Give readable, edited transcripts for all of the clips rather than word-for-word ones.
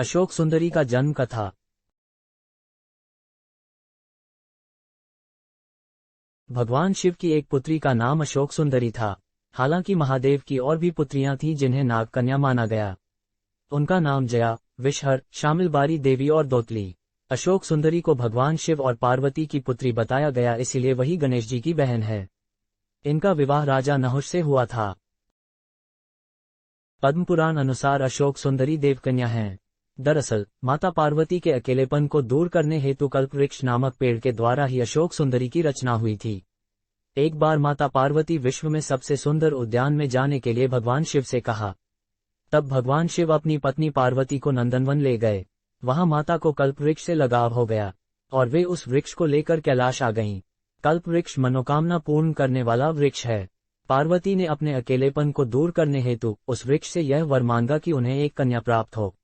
अशोक सुंदरी का जन्म कथा। भगवान शिव की एक पुत्री का नाम अशोक सुंदरी था। हालांकि महादेव की और भी पुत्रियां थीं जिन्हें नागकन्या माना गया। उनका नाम जया, विषहर, शामिलबारी देवी और दोतली। अशोक सुंदरी को भगवान शिव और पार्वती की पुत्री बताया गया, इसीलिए वही गणेश जी की बहन है। इनका विवाह राजा नहुष से हुआ था। पद्मपुराण अनुसार अशोक सुंदरी देवकन्या हैं। दरअसल माता पार्वती के अकेलेपन को दूर करने हेतु कल्पवृक्ष नामक पेड़ के द्वारा ही अशोक सुंदरी की रचना हुई थी। एक बार माता पार्वती विश्व में सबसे सुंदर उद्यान में जाने के लिए भगवान शिव से कहा। तब भगवान शिव अपनी पत्नी पार्वती को नंदनवन ले गए। वहां माता को कल्पवृक्ष से लगाव हो गया और वे उस वृक्ष को लेकर कैलाश आ गईं। कल्पवृक्ष मनोकामना पूर्ण करने वाला वृक्ष है। पार्वती ने अपने अकेलेपन को दूर करने हेतु उस वृक्ष से यह वर मांगा कि उन्हें एक कन्या प्राप्त हो।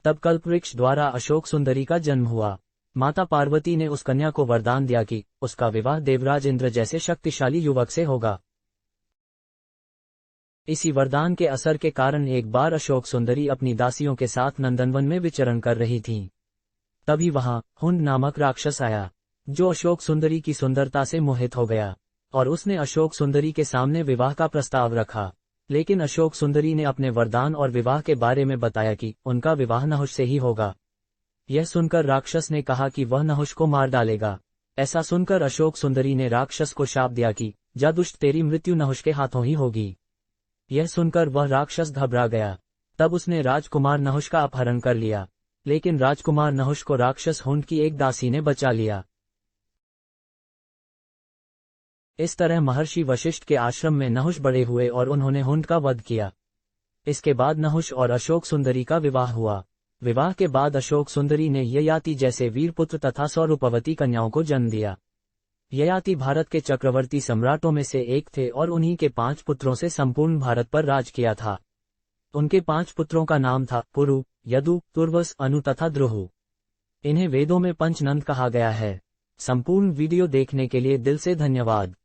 तब कल्पवृक्ष द्वारा अशोक सुंदरी का जन्म हुआ। माता पार्वती ने उस कन्या को वरदान दिया कि उसका विवाह देवराज इंद्र जैसे शक्तिशाली युवक से होगा। इसी वरदान के असर के कारण एक बार अशोक सुंदरी अपनी दासियों के साथ नंदनवन में विचरण कर रही थीं। तभी वहां हुंड नामक राक्षस आया, जो अशोक सुंदरी की सुंदरता से मोहित हो गया और उसने अशोक सुंदरी के सामने विवाह का प्रस्ताव रखा। लेकिन अशोक सुंदरी ने अपने वरदान और विवाह के बारे में बताया कि उनका विवाह नहुष से ही होगा। यह सुनकर राक्षस ने कहा कि वह नहुष को मार डालेगा। ऐसा सुनकर अशोक सुंदरी ने राक्षस को शाप दिया कि जा दुष्ट, तेरी मृत्यु नहुष के हाथों ही होगी। यह सुनकर वह राक्षस घबरा गया। तब उसने राजकुमार नहुष का अपहरण कर लिया, लेकिन राजकुमार नहुष को राक्षस हुंड की एक दासी ने बचा लिया। इस तरह महर्षि वशिष्ठ के आश्रम में नहुष बड़े हुए और उन्होंने हुंड का वध किया। इसके बाद नहुष और अशोक सुंदरी का विवाह हुआ। विवाह के बाद अशोक सुंदरी ने ययाति जैसे वीरपुत्र तथा स्वरूपवती कन्याओं को जन्म दिया। ययाति भारत के चक्रवर्ती सम्राटों में से एक थे और उन्हीं के 5 पुत्रों से संपूर्ण भारत पर राज किया था। उनके 5 पुत्रों का नाम था पुरु, यदु, तुर्वस, अनु तथा द्रुहु। इन्हें वेदों में पंचनंद कहा गया है। संपूर्ण वीडियो देखने के लिए दिल से धन्यवाद।